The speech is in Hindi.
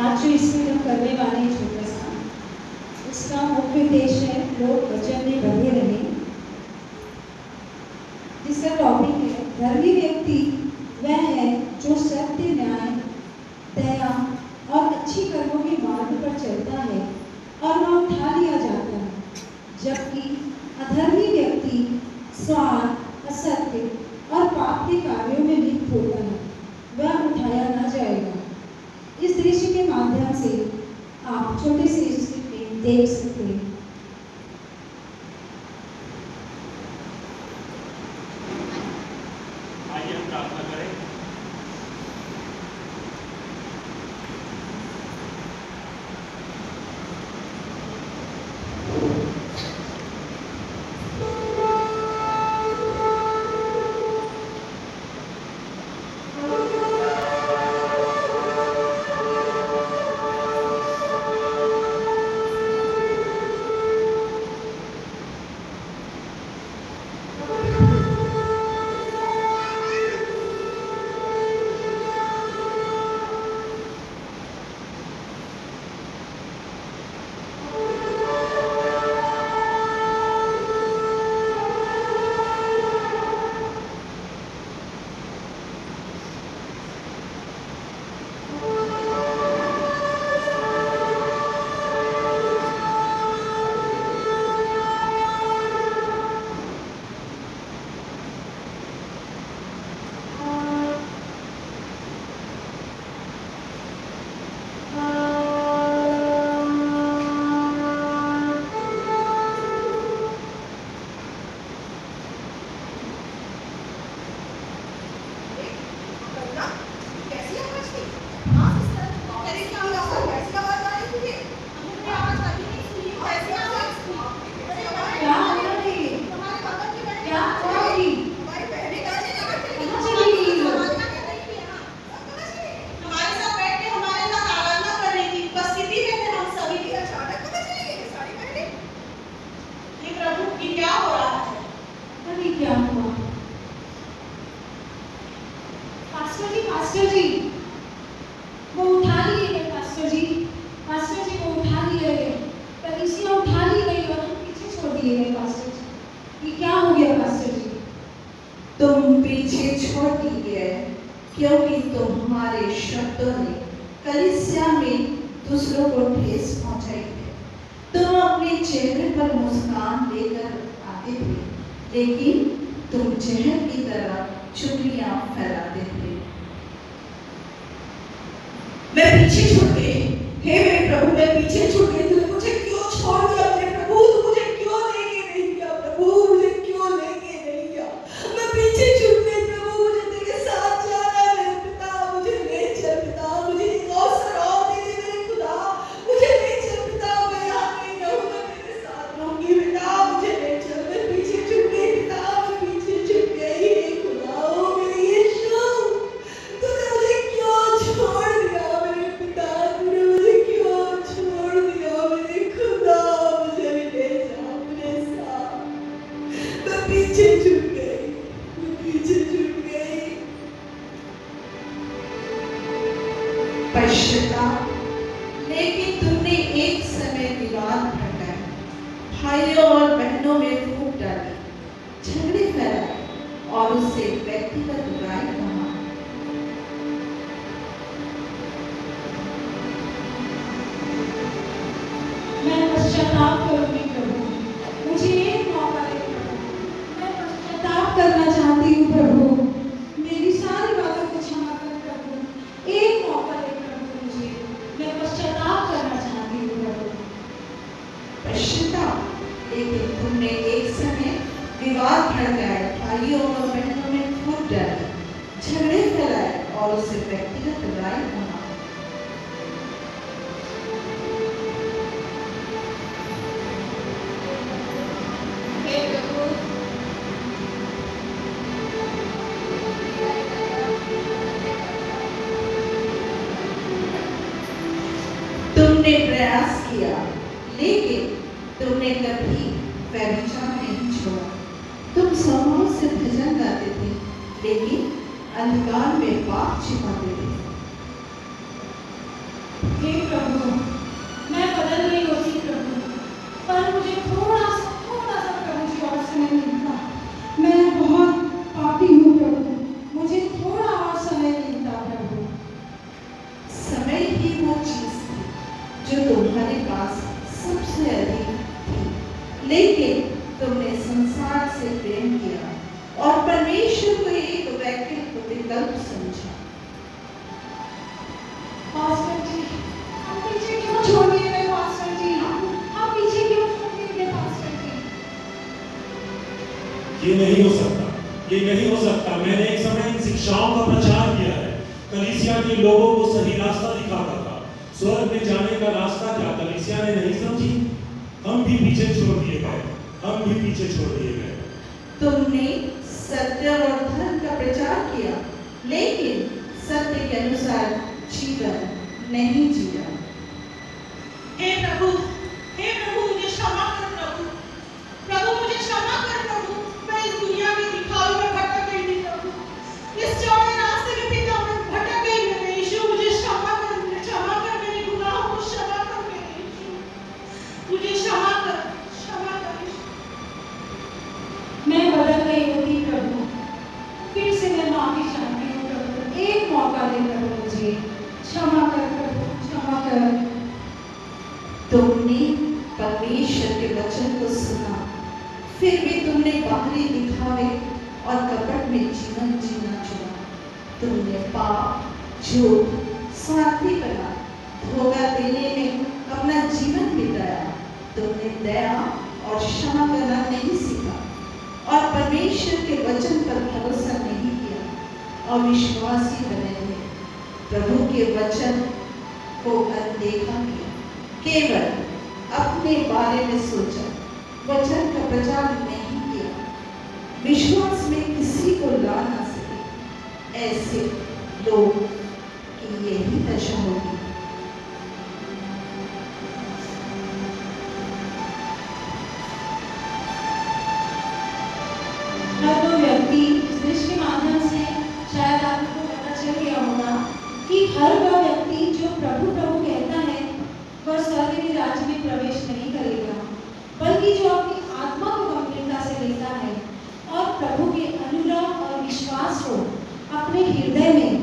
आज जो इसमें हम करने वाले हैं छोटा सा, उसका मुख्य उद्देश्य है लोग वचन में बने रहें, जिसका टॉपिक है धर्मी व्यक्ति वह है जो सत्य, न्याय, दया और अच्छी कर्मों के मार्ग पर चलता है और वह उठा लिया जाता है, जबकि अधर्मी व्यक्ति स्वार्थ, असत्य और पाप के कार्यों में लिप्त होता है, वह उठाया न जाएगा। इस दृश्य के माध्यम से आप छोटे से स्थिति में देख सकते हैं। आइए हम प्रार्थना करें। पास्टर जी वो उठा लिए गए। पास्टर जी वो उठा लिए गए। कलीसिया उठा ली गई और हम पीछे छोड़ दिए गए। पास्टर जी ये क्या हो गया? पास्टर जी तुम पीछे छोड़ दिए गए क्योंकि तुम्हारे शब्दों ने कलीसिया में दूसरों को ठेस पहुंचाई है। तुम अपने चेहरे पर मुस्कान लेकर आते थे, लेकिन तुम जहर की तरह चुगलियां फैलाते थे। मैं पीछे छूट गई। हे मेरे प्रभु, मैं पीछे छूट गई। तूने मुझे क्यों छोड़ दिया मेरे प्रभु? तू मुझे क्यों लेके नहीं गया प्रभु? मुझे क्यों लेके नहीं गया? मैं पीछे छूट गई प्रभु। मुझे तेरे साथ जाना है मेरे पिता। मुझे ले चल पिता। मुझे एक अवसर और दे दे मेरे खुदा। मुझे ले चल पिता। मैं यहाँ नहीं रहूँगा, तेरे साथ रहूँगी पिता। मुझे ले चल। मैं पीछे छूट गई पिता। मैं पीछे छूट गई। हे खुदा, ओ मेरे यीशु, तूने मुझे क्यों छोड़ दिया मेरे पिता? तूने मुझे क्यों छोड़ दिया मेरे खुदा? मुझे ले जा अपने साथ। मैं पीछे छूट गई। मैं पीछे छूट गई। पश्चाताप, लेकिन तुमने एक समय विवाद भड़काया, भाइयों और बहनों में फूट डाली, झगड़े फैलाए और उससे व्यक्तिगत बुराई कहा। मैं पश्चाताप करूंगी प्रभु। मुझे एक मौका दे प्रभु। मैं पश्चाताप करना चाहती हूँ प्रभु। मेरी सारी बातों को क्षमा कर प्रभु। एक मौका दे प्रभु मुझे। मैं पश्चाताप करना चाहती हूँ प्रभु। पश्चाताप, लेकिन तुमने एक समय विवाद भड़काए, भाइयों और बहनों में फूट डाली, झगड़े फैलाए और उससे व्यक्तिगत बुराई कहा। हे प्रभु, तुमने प्रयास किया, लेकिन तुमने कभी व्यभिचार नहीं छोड़ा। तुम समूह से भजन गाते थे, लेकिन अंधकार में पाप छिपाते थे। हे यही वो चीज थी जो तुम्हारे पास सबसे अधिक थी, लेकिन तुमने संसार से प्रेम किया और परमेश्वर को एक वैकल्पिक विकल्प समझा। पास्टर जी, हम पीछे क्यों छोड़ दिए गए पास्टर जी? हम पीछे क्यों छोड़ दिए गए पास्टर जी? ये नहीं हो सकता, ये नहीं हो सकता। मैंने एक समय इन शिक्षाओं का प्रचार किया है, कलीसिया के लोगों को सही रास्ता दिखाता था। स्वर्ग में जाने का रास्ता क्या कलीसिया ने नहीं समझी? हम भी पीछे छोड़ दिए गए, हम भी पीछे छोड़ दिए गए। तुमने सत्य और धर्म का प्रचार किया, लेकिन सत्य के अनुसार जीवन नहीं जिया। हे प्रभु, मुझे क्षमा कर प्रभु। प्रभु मुझे क्षमा कर प्रभु। मैं इस दुनिया के दिखावे में भटक गई थी प्रभु। इस चौड़े रास्ते में पिता मैं भटक गई मेरे यीशु। मुझे क्षमा कर मेरे गुनाहों को क्षमा कर मेरे यीशु। मुझे क्षमा कर यीशु। मैं बदल गई होती प्रभु, फिर से मैं माफी चाहती हूँ प्रभु। एक मौका दे प्रभु मुझे, क्षमा कर प्रभु, क्षमा कर। तुमने परमेश्वर के वचन को सुना, फिर भी तुमने बाहरी दिखावे और कपट में जीवन जीना चुना। तुमने पाप, झूठ, स्वार्थीपना, धोखा देने में अपना जीवन बिताया। तुमने दया और क्षमा करना नहीं सीखा और परमेश्वर के वचन पर भरोसा नहीं किया। अविश्वासी बने थे, प्रभु के वचन को अनदेखा किया, केवल अपने बारे में सोचा, वचन का प्रचार नहीं किया, विश्वास में किसी को ला ना सके। ऐसे लोग की यही दशा होगी। हर वो व्यक्ति इस दृश्य के माध्यम से शायद आपको पता चल गया होगा कि हर वह व्यक्ति जो प्रभु प्रभु कहता है वह स्वर्ग के राज्य में प्रवेश नहीं करेगा, बल्कि जो अपनी आत्मा को गंभीरता से लेता है और प्रभु के अनुराग और विश्वास को अपने हृदय में